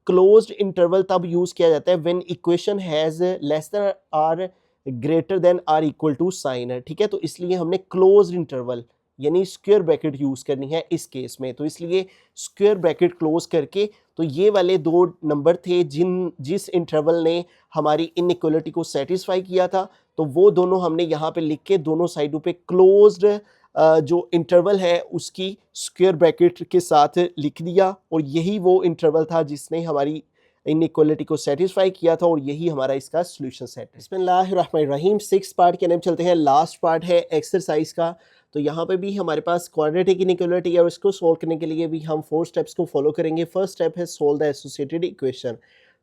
क्लोज्ड इंटरवल तब यूज़ किया जाता है when equation has less than or greater than or equal to sign है। ठीक है, तो इसलिए हमने क्लोज्ड इंटरवल यानी स्क्वायर ब्रैकेट यूज़ करनी है इस केस में। तो इसलिए स्क्वायर ब्रैकेट क्लोज करके, तो ये वाले दो नंबर थे जिस इंटरवल ने हमारी इनइक्वालिटी को सेटिस्फाई किया था, तो वो दोनों हमने यहाँ पे लिख के दोनों साइडों पे क्लोज्ड जो इंटरवल है उसकी स्क्वायर ब्रैकेट के साथ लिख दिया और यही वो इंटरवल था जिसने हमारी इनइक्वालिटी को सेटिस्फाई किया था और यही हमारा इसका सॉल्यूशन सेट है। बिस्मिल्लाहिर्रहमानिर्रहीम। 6th पार्ट के अंदर चलते हैं, लास्ट पार्ट है एक्सरसाइज का। तो यहाँ पे भी हमारे पास क्वाड्रेटिक इनइक्वालिटी है और इसको सोल्व करने के लिए भी हम 4 स्टेप्स को फॉलो करेंगे। फर्स्ट स्टेप है सोल्व द एसोसिएटेड इक्वेशन।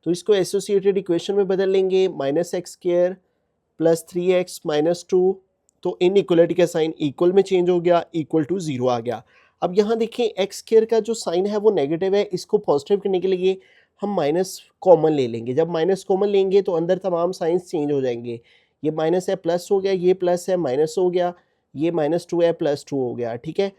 तो इसको एसोसिएटेड इक्वेशन में बदल लेंगे, -x² + 3x - 2। तो इनइक्वालिटी का साइन इक्वल में चेंज हो गया, इक्वल टू 0 आ गया। अब यहाँ देखें x² का जो साइन है वो नेगेटिव है, इसको पॉजिटिव करने के लिए हम माइनस कॉमन ले लेंगे। जब माइनस कॉमन लेंगे तो अंदर तमाम साइंस चेंज हो जाएंगे। ये माइनस है प्लस हो गया, ये प्लस है माइनस हो गया, ये -2 है +2 हो गया। ठीक है,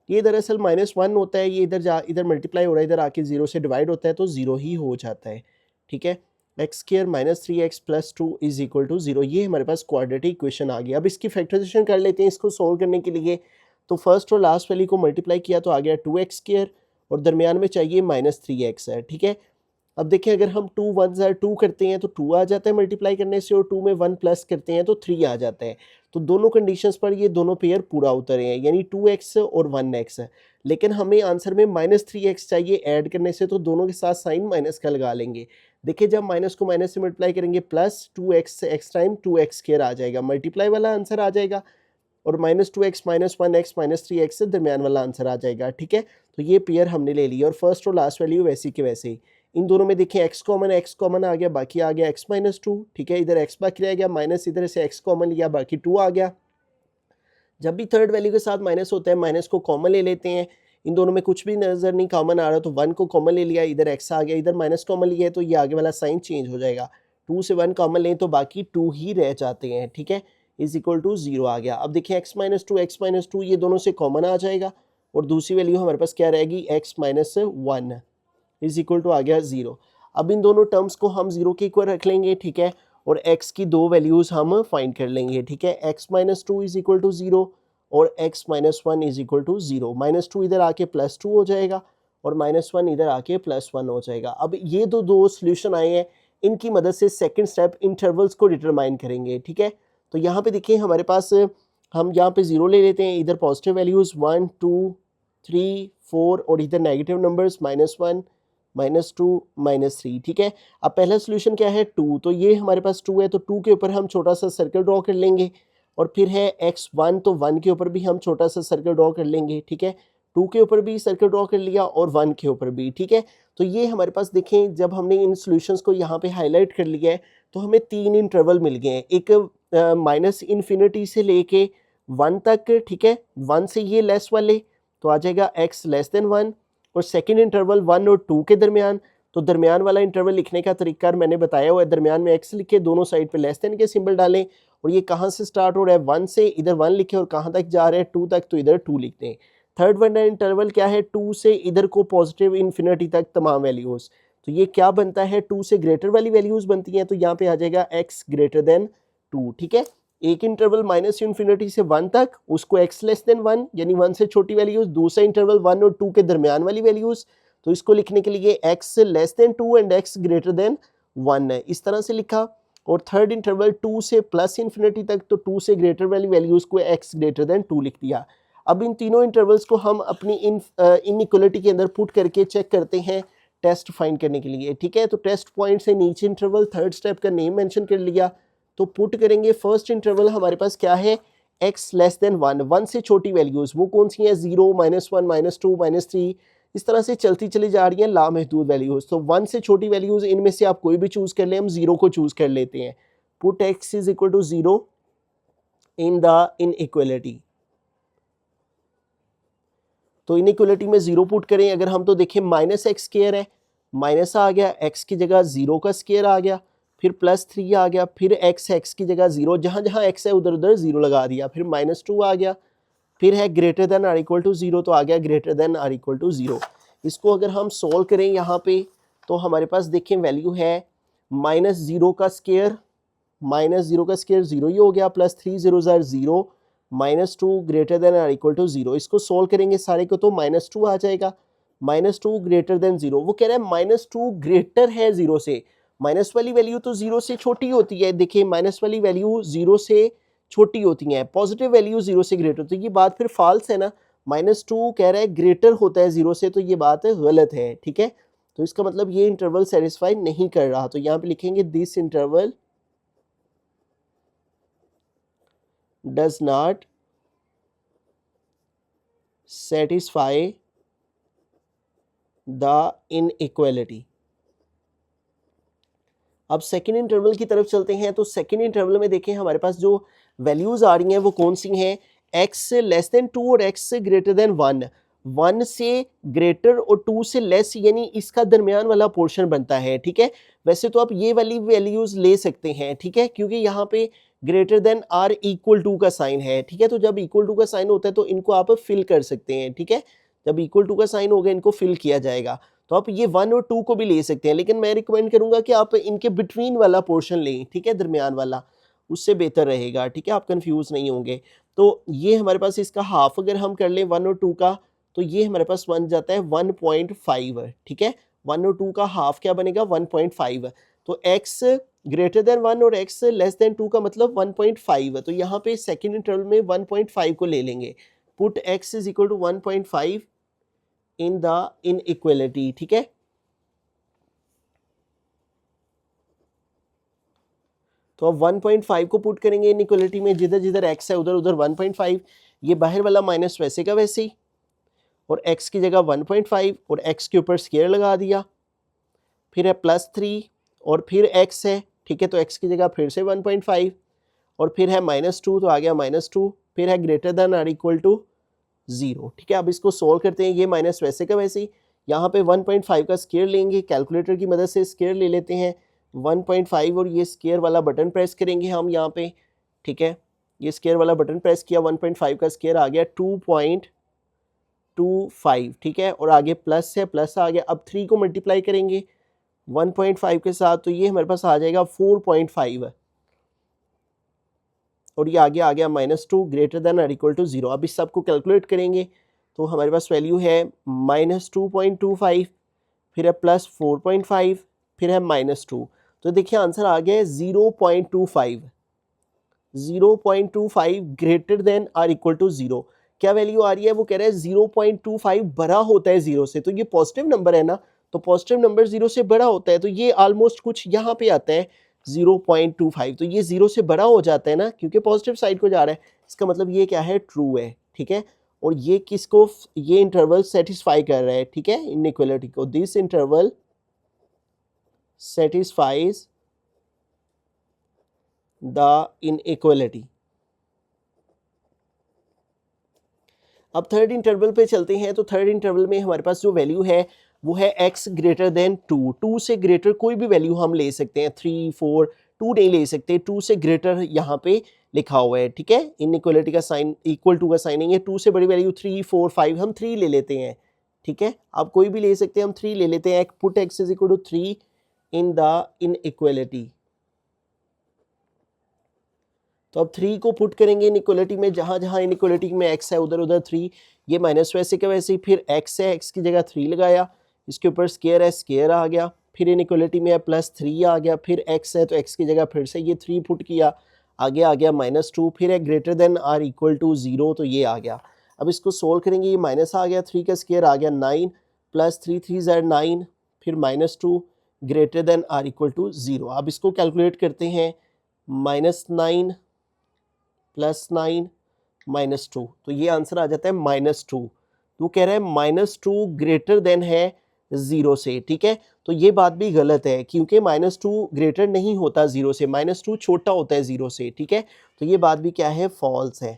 ये दरअसल -1 होता है, ये इधर मल्टीप्लाई हो रहा है, इधर आके 0 से डिवाइड होता है तो 0 ही हो जाता है। ठीक है, x² - 3x + 2 = 0। ये हमारे पास क्वाड्रेटिक इक्वेशन आ गया। अब इसकी फैक्टराइजेशन कर लेते हैं इसको सोल्व करने के लिए। तो फर्स्ट और लास्ट वैल्यू को मल्टीप्लाई किया तो आ गया 2x² और दरमियान में चाहिए -3x है। ठीक है, अब देखिए अगर हम 2 1s are 2 करते हैं तो 2 आ जाता है मल्टीप्लाई करने से और 2 में 1 प्लस करते हैं तो 3 आ जाता है। तो दोनों कंडीशंस पर ये दोनों पेयर पूरा उतरे हैं, यानी 2x और 1x है। लेकिन हमें आंसर में -3x चाहिए ऐड करने से, तो दोनों के साथ साइन माइनस का लगा लेंगे। देखिए जब माइनस को माइनस से मल्टीप्लाई करेंगे plus 2x x time 2x² आ जाएगा, मल्टीप्लाई वाला आंसर आ जाएगा और -2x -1x -3x से दरमियान वाला आंसर आ जाएगा। ठीक है, तो ये पेयर हमने ले लिया और फर्स्ट और लास्ट वैल्यू वैसी के वैसे ही। इन दोनों में देखिए x कॉमन आ गया, बाकी आ गया x - 2। ठीक है, इधर x बाकी रह गया, माइनस इधर से x कॉमन लिया, बाकी 2 आ गया। जब भी थर्ड वैल्यू के साथ माइनस होता है माइनस को कॉमन ले लेते हैं। इन दोनों में कुछ भी नज़र नहीं कॉमन आ रहा तो 1 को कॉमन ले लिया, इधर x आ गया, इधर माइनस कॉमन लिया है तो ये आगे वाला साइन चेंज हो जाएगा। 2 से 1 कॉमन लें तो बाकी 2 ही रह जाते हैं। ठीक है, = 0 आ गया। अब देखिए x - 2 ये दोनों से कॉमन आ जाएगा और दूसरी वैल्यू हमारे पास क्या रहेगी, x - 1 = आ गया 0। अब इन दोनों टर्म्स को हम 0 के इक्वल रख लेंगे। ठीक है, और x की दो वैल्यूज़ हम फाइंड कर लेंगे। ठीक है, x - 2 = 0 और x - 1 = 0। -2 इधर आके +2 हो जाएगा और -1 इधर आके +1 हो जाएगा। अब ये दो सॉल्यूशन आए हैं, इनकी मदद से सेकंड स्टेप इंटरवल्स को डिटरमाइन करेंगे। ठीक है, तो यहाँ पे देखिए हमारे पास हम यहाँ पे 0 ले लेते हैं, इधर पॉजिटिव वैल्यूज़ 1 2 3 4 और इधर नेगेटिव नंबर्स -1 -2 -3। ठीक है, अब पहला सॉल्यूशन क्या है 2, तो ये हमारे पास 2 है तो 2 के ऊपर हम छोटा सा सर्कल ड्रॉ कर लेंगे और फिर है x1 तो 1 के ऊपर भी हम छोटा सा सर्कल ड्रॉ कर लेंगे। ठीक है, 2 के ऊपर भी सर्कल ड्रॉ कर लिया और 1 के ऊपर भी। ठीक है, तो ये हमारे पास देखें जब हमने इन सॉल्यूशंस को यहाँ पे हाईलाइट कर लिया है तो हमें 3 इंटरवल मिल गए हैं, एक -∞ से लेके 1 तक। ठीक है, 1 से ये लेस वाले तो आ जाएगा x < 1 और सेकंड इंटरवल 1 और 2 के दरमियान। तो दरमियान वाला इंटरवल लिखने का तरीका मैंने बताया हुआ है, दरमियान में x लिखे, दोनों साइड पे लेस देन के सिंबल डालें और ये कहाँ से स्टार्ट हो रहा है 1 से, इधर 1 लिखे और कहाँ तक जा रहे हैं 2 तक, तो इधर 2 लिखते हैं। थर्ड वाला इंटरवल क्या है, 2 से इधर को पॉजिटिव इन्फिनिटी तक तमाम वैल्यूज़। तो ये क्या बनता है, 2 से ग्रेटर वाली वैल्यूज़ बनती हैं, तो यहाँ पे आ जाएगा x ग्रेटर देन 2, ठीक है। एक इंटरवल माइनस इन्फिनिटी से 1 तक, उसको x लेस देन 1 यानी 1 से छोटी वैल्यूज़। दूसरा इंटरवल 1 और 2 के दरमियान वाली वैल्यूज़, तो इसको लिखने के लिए x less than 2 and x greater than 1 है, इस तरह से लिखा। और थर्ड इंटरवल 2 से प्लस इन्फिनिटी तक, तो 2 से ग्रेटर वाली वैल्यूज़ को x ग्रेटर देन 2 लिख दिया। अब इन तीनों इंटरवल्स को हम अपनी इनइक्वालिटी के अंदर पुट करके चेक करते हैं टेस्ट फाइंड करने के लिए, ठीक है। तो टेस्ट पॉइंट से नीचे इंटरवल, थर्ड स्टेप का नेम मेंशन कर लिया, तो पुट करेंगे। फर्स्ट इंटरवल हमारे पास क्या है, x लेस देन 1, 1 से छोटी वैल्यूज़ वो कौन सी हैं, 0, -1, -2, -3, इस तरह से चलती चली जा रही हैं लामहदूद वैल्यूज़। तो 1 से छोटी वैल्यूज़ इनमें से आप कोई भी चूज़ कर लें, हम 0 को चूज़ कर लेते हैं। Put x is equal to 0 in the inequality. तो इनइक्वालिटी में 0 पुट करें अगर हम, तो देखिए -x स्क्वायर है, माइनस आ गया, x की जगह 0 का स्क्वायर आ गया, फिर +3 आ गया, फिर x की जगह 0, जहाँ जहाँ x है उधर उधर 0 लगा दिया, फिर -2 आ गया, फिर है greater than or equal to 0, तो आ गया greater than or equal to 0। इसको अगर हम सोल्व करें यहाँ पे, तो हमारे पास देखें वैल्यू है -0 का स्क्वायर, -0 का स्क्वायर 0 ही हो गया, +3 0 ज़ार 0, -2 greater than or equal to 0। इसको सोल्व करेंगे सारे को, तो -2 आ जाएगा, -2 ग्रेटर देन 0। वो कह रहा है -2 ग्रेटर है 0 से, माइनस वाली वैल्यू तो 0 से छोटी होती है, देखिए माइनस वाली वैल्यू 0 से छोटी होती हैं, पॉजिटिव वैल्यू 0 से ग्रेटर, तो ये बात फिर फॉल्स है ना। -2 कह रहा है ग्रेटर होता है 0 से, तो ये बात गलत है, ठीक है। तो इसका मतलब ये इंटरवल सेटिस्फाई नहीं कर रहा, तो यहाँ पे लिखेंगे this interval does not satisfy the inequality. अब सेकेंड इंटरवल की तरफ चलते हैं, तो सेकेंड इंटरवल में देखें हमारे पास जो वैल्यूज़ आ रही हैं वो कौन सी हैं, x लेस देन 2 और x ग्रेटर देन 1। 1 से ग्रेटर और 2 से लेस, यानी इसका दरमियान वाला पोर्शन बनता है, ठीक है। वैसे तो आप ये वाली वैल्यूज़ ले सकते हैं, ठीक है, क्योंकि यहाँ पे greater than or equal to का साइन है, ठीक है। तो जब इक्वल टू का साइन होता है तो इनको आप फिल कर सकते हैं, ठीक है। जब इक्वल टू का साइन होगा इनको फिल किया जाएगा, तो आप ये 1 और 2 को भी ले सकते हैं, लेकिन मैं रिकमेंड करूंगा कि आप इनके बिटवीन वाला पोर्शन लें, ठीक है, दरमियान वाला, उससे बेहतर रहेगा, ठीक है, आप कंफ्यूज नहीं होंगे। तो ये हमारे पास इसका हाफ अगर हम कर लें 1 और 2 का, तो ये हमारे पास बन जाता है 1.5, ठीक है। 1 और 2 का हाफ क्या बनेगा, 1.5। तो x ग्रेटर देन 1 और x लेस देन 2 का मतलब 1.5, तो यहाँ पे सेकेंड इंटरवल में 1.5 को ले लेंगे। Put x is equal to 1.5 in the inequality, ठीक है। तो अब 1.5 को पुट करेंगे इनइक्वालिटी में, जिधर जिधर x है उधर उधर 1.5, ये बाहर वाला माइनस वैसे का वैसे ही, और x की जगह 1.5 और x के ऊपर स्क्वायर लगा दिया, फिर है +3 और फिर x है, ठीक है, तो x की जगह फिर से 1.5 और फिर है -2, तो आ गया -2, फिर है greater than or equal to 0, ठीक है। अब इसको सोल्व करते हैं, ये माइनस वैसे का वैसे ही, यहाँ पे 1.5 का स्क्वायर लेंगे, कैलकुलेटर की मदद से स्क्वायर ले लेते हैं 1.5 और ये स्क्वायर वाला बटन प्रेस करेंगे हम यहाँ पे, ठीक है। ये स्क्वायर वाला बटन प्रेस किया, 1.5 का स्क्वायर आ गया 2.25, ठीक है, और आगे प्लस है, प्लस आ गया। अब 3 को मल्टीप्लाई करेंगे 1.5 के साथ, तो ये हमारे पास आ जाएगा 4.5 और ये आगे आ गया -2 greater than or equal to 0। अब इस सब को कैलकुलेट करेंगे तो हमारे पास वैल्यू है -2.25, फिर है +4.5, फिर है -2, तो देखिए आंसर आ गया है 0.25। 0.25 greater than or equal to 0। क्या वैल्यू आ रही है, वो कह रहा है 0.25 बड़ा होता है 0 से, तो ये पॉजिटिव नंबर है ना, तो पॉजिटिव नंबर 0 से बड़ा होता है, तो ये ऑलमोस्ट कुछ यहाँ पे आता है 0.25, तो ये 0 से बड़ा हो जाता है ना, क्योंकि पॉजिटिव साइड को जा रहा है, इसका मतलब ये क्या है, ट्रू है, ठीक है। और ये किसको, ये इंटरवल सेटिस्फाई कर रहा है, ठीक है, इनइक्वालिटी को। This interval satisfies the inequality. अब थर्ड इंटरवल पे चलते हैं, तो थर्ड इंटरवल में हमारे पास जो वैल्यू है वो है x ग्रेटर देन 2। 2 से ग्रेटर कोई भी वैल्यू हम ले सकते हैं, 3, 4, 2 नहीं ले सकते, 2 से ग्रेटर यहाँ पे लिखा हुआ है, ठीक है। इनइक्वालिटी का साइन इक्वल टू का साइन नहीं है, 2 से बड़ी वैल्यू 3 4 5, हम 3 ले लेते हैं, ठीक है। आप कोई भी ले सकते हैं, हम 3 ले लेते हैं। Put x is equal to 3 in the inequality, तो अब 3 को पुट करेंगे इनइक्वालिटी में, जहां जहां इनइक्वालिटी में x है उधर उधर 3, ये माइनस वैसे का वैसे ही, फिर x है, x की जगह 3 लगाया, इसके ऊपर स्केयर है, स्केयर आ गया, फिर इनइक्वालिटी में है प्लस 3 आ गया, फिर x है तो x की जगह फिर से ये 3 पुट किया, आगे आ गया -2, फिर है greater than or equal to 0, तो ये आ गया। अब इसको सोल्व करेंगे, ये माइनस आ गया, 3 का स्केयर आ गया 9 प्लस 3 3 ज़ 9, फिर -2 greater than or equal to 0। अब इसको कैलकुलेट करते हैं, -9 प्लस 9 -2, तो ये आंसर आ जाता है -2। तो कह रहा है -2 ग्रेटर देन है 0 से, ठीक है। तो ये बात भी गलत है, क्योंकि -2 ग्रेटर नहीं होता 0 से, -2 छोटा होता है 0 से, ठीक है। तो ये बात भी क्या है, फॉल्स है।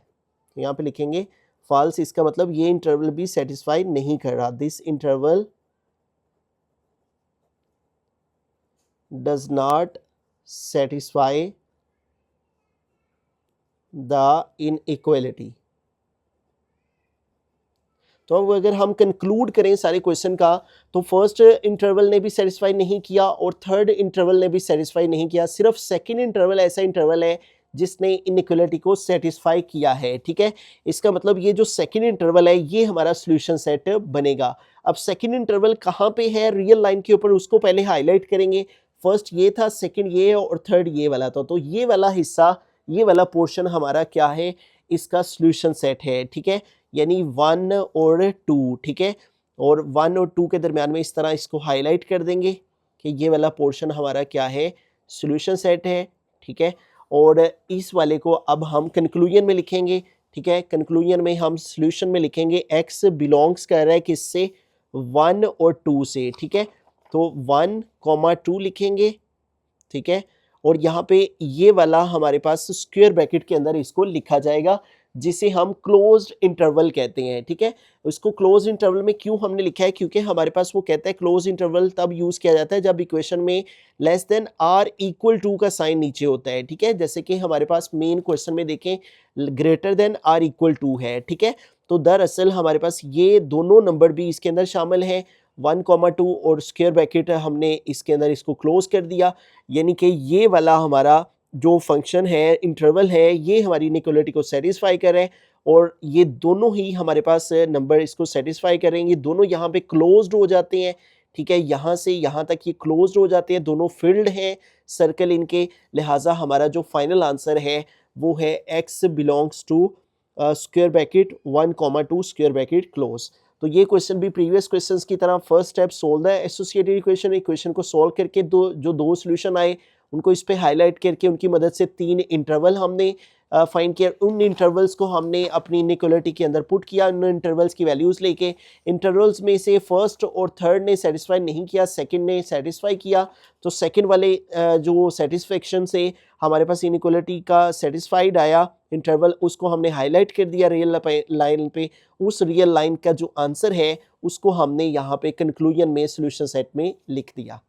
तो यहाँ पे लिखेंगे फॉल्स, इसका मतलब ये इंटरवल भी सेटिस्फाई नहीं कर रहा, this interval does not satisfy the inequality. तो अब अगर हम कंक्लूड करें सारे क्वेश्चन का, तो फर्स्ट इंटरवल ने भी सेटिस्फाई नहीं किया और थर्ड इंटरवल ने भी सेटिस्फाई नहीं किया, सिर्फ सेकंड इंटरवल ऐसा इंटरवल है जिसने इनइक्वालिटी को सेटिस्फाई किया है, ठीक है। इसका मतलब ये जो सेकंड इंटरवल है ये हमारा सॉल्यूशन सेट बनेगा। अब सेकंड इंटरवल कहाँ पे है रियल लाइन के ऊपर, उसको पहले हाईलाइट करेंगे। फर्स्ट ये था, सेकंड ये और थर्ड ये वाला था, तो ये वाला हिस्सा, ये वाला पोर्शन हमारा क्या है, इसका सॉल्यूशन सेट है, ठीक है, यानी 1 और 2, ठीक है। और 1 और 2 के दरमियान में इस तरह इसको हाईलाइट कर देंगे कि ये वाला पोर्शन हमारा क्या है, सॉल्यूशन सेट है, ठीक है। और इस वाले को अब हम कंक्लूजन में लिखेंगे, ठीक है। कंक्लूजन में हम सॉल्यूशन में लिखेंगे x बिलोंग्स कर रहा है किससे, 1 और 2 से, ठीक है। तो 1, 2 लिखेंगे, ठीक है। और यहाँ पे ये वाला हमारे पास स्क्वायर ब्रैकेट के अंदर इसको लिखा जाएगा, जिसे हम क्लोज्ड इंटरवल कहते हैं, ठीक है। उसको क्लोज्ड इंटरवल में क्यों हमने लिखा है, क्योंकि हमारे पास वो कहता है क्लोज्ड इंटरवल तब यूज़ किया जाता है जब इक्वेशन में less than or equal to का साइन नीचे होता है, ठीक है। जैसे कि हमारे पास मेन क्वेश्चन में देखें greater than or equal to है, ठीक है। तो दरअसल हमारे पास ये दोनों नंबर भी इसके अंदर शामिल हैं, 1, 2 और स्क्वायर ब्रैकेट हमने इसके अंदर इसको क्लोज कर दिया, यानी कि ये वाला हमारा जो फंक्शन है, इंटरवल है, ये हमारी इनइक्वालिटी को सेटिस्फाई कर रहे हैं और ये दोनों ही हमारे पास नंबर इसको सेटिस्फाई करेंगे, दोनों यहाँ पे क्लोज्ड हो जाते हैं, ठीक है। यहाँ से यहाँ तक ये क्लोज्ड हो जाते हैं, दोनों फिल्ड हैं सर्कल इनके, लिहाजा हमारा जो फाइनल आंसर है वो है x belongs to square bracket 1, 2 square bracket close. तो ये क्वेश्चन भी प्रीवियस क्वेश्चंस की तरह first step solve the associated equation को सॉल्व करके दो सॉल्यूशन आए उनको इस पे हाईलाइट करके उनकी मदद से 3 इंटरवल हमने फाइंड किया, उन इंटरवल्स को हमने अपनी इनइक्वालिटी के अंदर पुट किया, उन इंटरवल्स की वैल्यूज़ लेके। इंटरवल्स में से फर्स्ट और थर्ड ने सेटिस्फाई नहीं किया, सेकंड ने सेटिस्फाई किया, तो सेकंड वाले जो सेटिस्फेक्शन से हमारे पास इनइक्वालिटी का सेटिस्फाइड आया इंटरवल, उसको हमने हाईलाइट कर दिया रियल लाइन पे। उस रियल लाइन का जो आंसर है उसको हमने यहाँ पे कंक्लूजन में सॉल्यूशन सेट में लिख दिया।